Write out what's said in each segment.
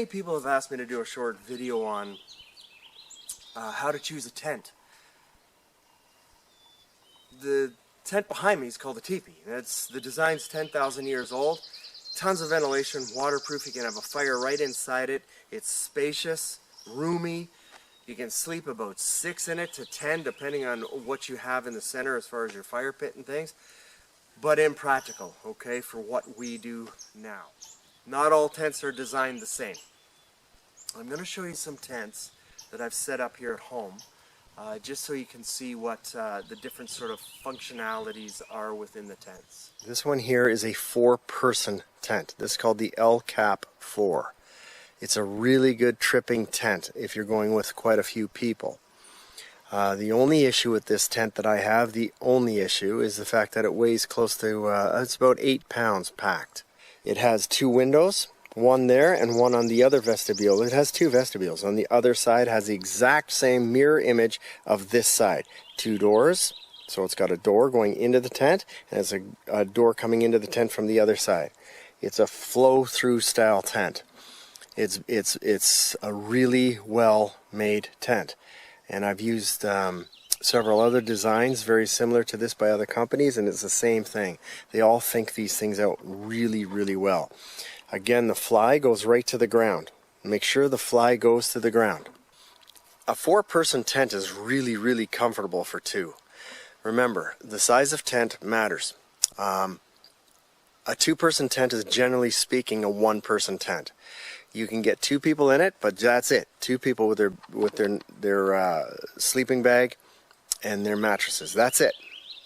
Many people have asked me to do a short video on how to choose a tent. The tent behind me is called a teepee. The design's 10,000 years old. Tons of ventilation, waterproof. You can have a fire right inside it. It's spacious, roomy. You can sleep about 6 in it to 10, depending on what you have in the center as far as your fire pit and things. But impractical, okay, for what we do now. Not all tents are designed the same. I'm going to show you some tents that I've set up here at home, just so you can see what the different sort of functionalities are within the tents. This one here is a 4-person tent. This is called the LCAP 4. It's a really good tripping tent if you're going with quite a few people. The only issue with this tent that I have, the only issue, is the fact that it weighs close to, it's about 8 pounds packed. It has 2 windows, one there and one on the other vestibule. It has 2 vestibules. On the other side has the exact same mirror image of this side. 2 doors, so it's got a door going into the tent, and it's a door coming into the tent from the other side. It's a flow-through style tent. It's a really well-made tent. And I've used several other designs very similar to this by other companies, and it's the same thing. They all think these things out really, really well. Again, the fly goes right to the ground. Make sure the fly goes to the ground. A 4-person tent is really, really comfortable for 2. Remember, the size of tent matters. A 2-person tent is, generally speaking, a 1-person tent. You can get 2 people in it, but that's it. 2 people with their sleeping bag and their mattresses. That's it.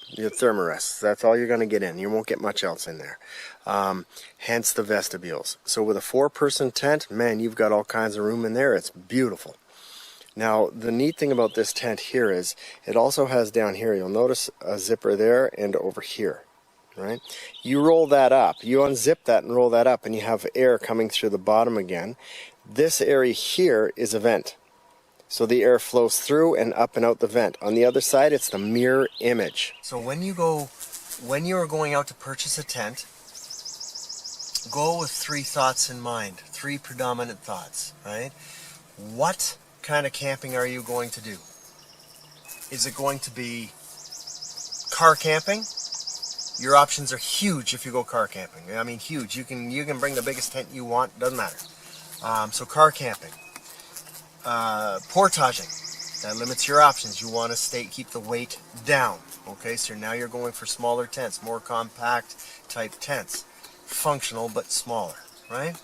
Your thermarests. That's all you're going to get in. You won't get much else in there. Hence the vestibules. So with a 4-person tent, man, you've got all kinds of room in there. It's beautiful. Now, the neat thing about this tent here is it also has down here, you'll notice a zipper there and over here. Right? You roll that up, you unzip that and roll that up, and you have air coming through the bottom again. This area here is a vent. So the air flows through and up and out the vent. On the other side, it's the mirror image. So when you're going out to purchase a tent, go with 3 thoughts in mind, 3 predominant thoughts, right? What kind of camping are you going to do? Is it going to be car camping? Your options are huge if you go car camping. I mean, huge. You can bring the biggest tent you want. Doesn't matter. So car camping, portaging. That limits your options. You want to keep the weight down. Okay, so now you're going for smaller tents, more compact type tents, functional but smaller, right?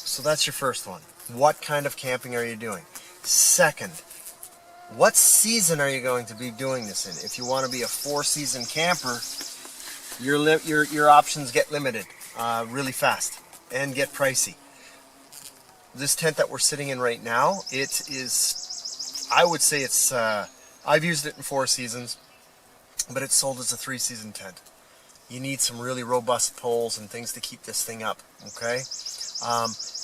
So that's your first one. What kind of camping are you doing? Second, what season are you going to be doing this in? If you want to be a 4-season camper, your options get limited really fast and get pricey. This tent that we're sitting in right now, it is, I would say it's, I've used it in 4 seasons, but it's sold as a 3-season tent. You need some really robust poles and things to keep this thing up, okay?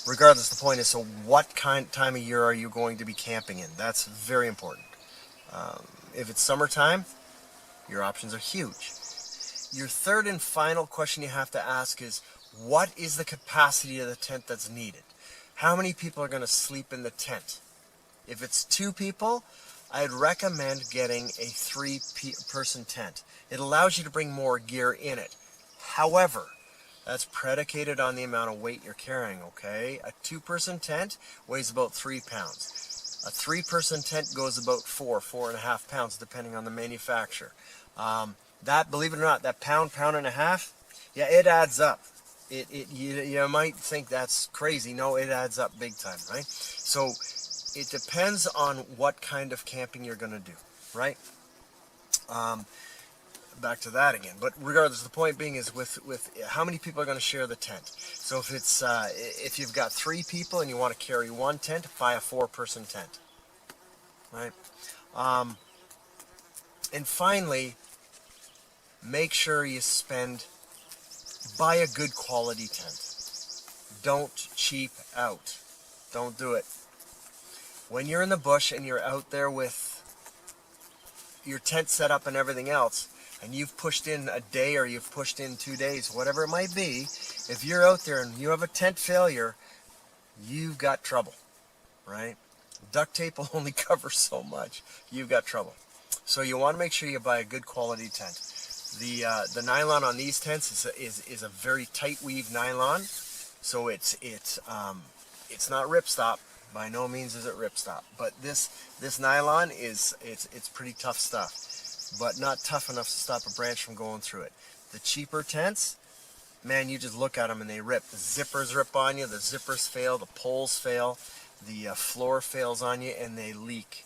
Regardless, the point is, so what time of year are you going to be camping in? That's very important. If it's summertime, your options are huge. Your third and final question you have to ask is, what is the capacity of the tent that's needed? How many people are going to sleep in the tent? If it's 2 people, I'd recommend getting a 3-person tent. It allows you to bring more gear in it. However, that's predicated on the amount of weight you're carrying, okay? A 2-person tent weighs about 3 pounds. A 3-person tent goes about 4.5 pounds, depending on the manufacturer. That, believe it or not, that pound and a half, yeah, it adds up. You might think that's crazy. No, it adds up big time, right? So it depends on what kind of camping you're going to do, right? Back to that again. But regardless, the point being is with how many people are going to share the tent. So if it's if you've got 3 people and you want to carry 1 tent, buy a 4-person tent, right? And finally, make sure you buy a good quality tent. Don't cheap out. Don't do it. When you're in the bush and you're out there with your tent set up and everything else, and you've pushed in a day or you've pushed in 2 days, whatever it might be, if you're out there and you have a tent failure, you've got trouble, right? Duct tape will only cover so much. You've got trouble. So you want to make sure you buy a good quality tent. The nylon on these tents is a very tight weave nylon, so it's not ripstop. By no means is it ripstop, but this nylon it's pretty tough stuff, but not tough enough to stop a branch from going through it. The cheaper tents, man, you just look at them and they rip. The zippers rip on you, the zippers fail, the poles fail, the floor fails on you, and they leak.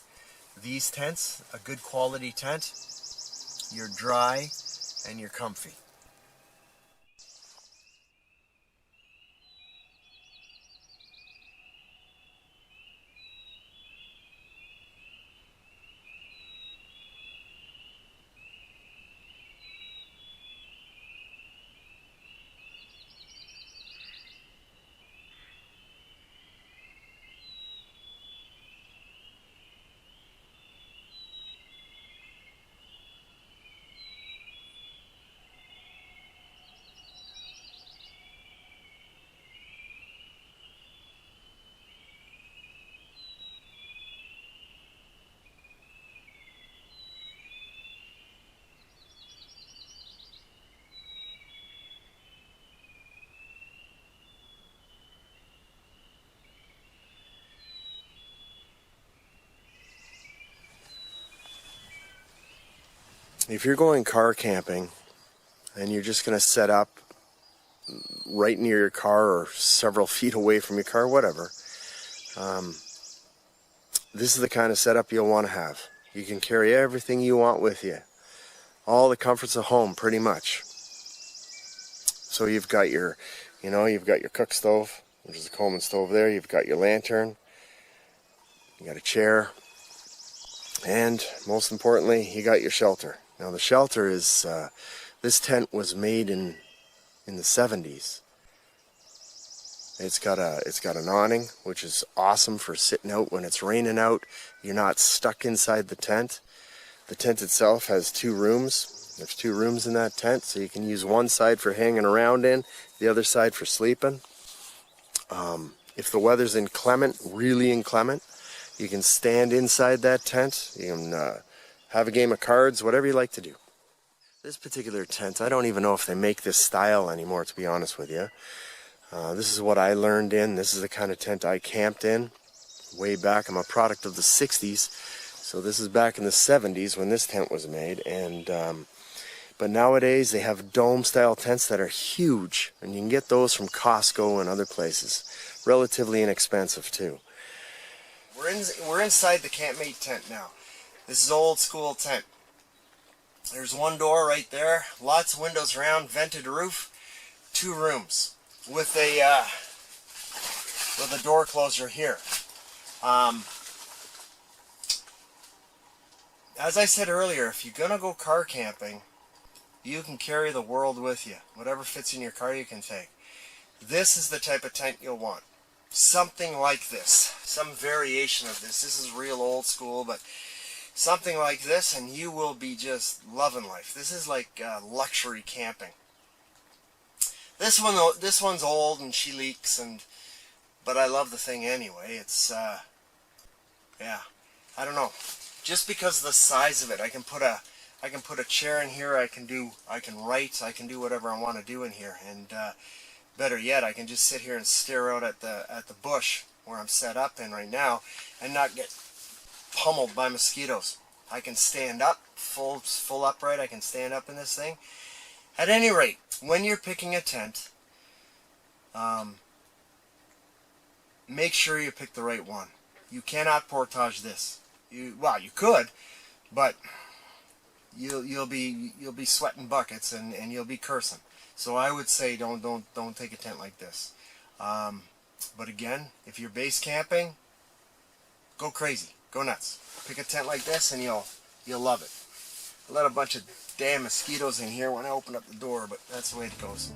These tents, a good quality tent, you're dry and you're comfy. If you're going car camping and you're just going to set up right near your car or several feet away from your car, whatever, this is the kind of setup you'll want to have. You can carry everything you want with you. All the comforts of home, pretty much. So you've got your, you've got your cook stove, which is a Coleman stove there. You've got your lantern. You got a chair. And most importantly, you got your shelter. Now the shelter is, this tent was made in the 70s. It's got an awning, which is awesome for sitting out when it's raining out. You're not stuck inside the tent. The tent itself has 2 rooms. There's 2 rooms in that tent, so you can use one side for hanging around in, the other side for sleeping. If the weather's inclement, really inclement, you can stand inside that tent. You can have a game of cards, whatever you like to do. This particular tent, I don't even know if they make this style anymore, to be honest with you. This is what I learned in. This is the kind of tent I camped in way back. I'm a product of the 60s, so this is back in the 70s when this tent was made. And but nowadays they have dome-style tents that are huge, and you can get those from Costco and other places. Relatively inexpensive too. We're inside the campmate tent now. This is old school tent. There's one door right there, lots of windows around, vented roof, 2 rooms with a door closer here. As I said earlier, if you're gonna go car camping, you can carry the world with you. Whatever fits in your car you can take. This is the type of tent you'll want. Something like this, some variation of this. This is real old school, but something like this and you will be just loving life. This is like luxury camping. This one's old and she leaks, but I love the thing anyway. It's yeah, I don't know. Just because of the size of it, I can put a chair in here. I can write. I can do whatever I want to do in here. And better yet, I can just sit here and stare out at the bush where I'm set up in right now, and not get pummeled by mosquitoes. I can stand up, full upright. I can stand up in this thing. At any rate, when you're picking a tent, make sure you pick the right one. You cannot portage this. Well, you could, but you'll be sweating buckets and you'll be cursing. So I would say don't take a tent like this. But again, if you're base camping, go crazy, go nuts. Pick a tent like this and you'll love it. I let a bunch of damn mosquitoes in here when I opened up the door, but that's the way it goes.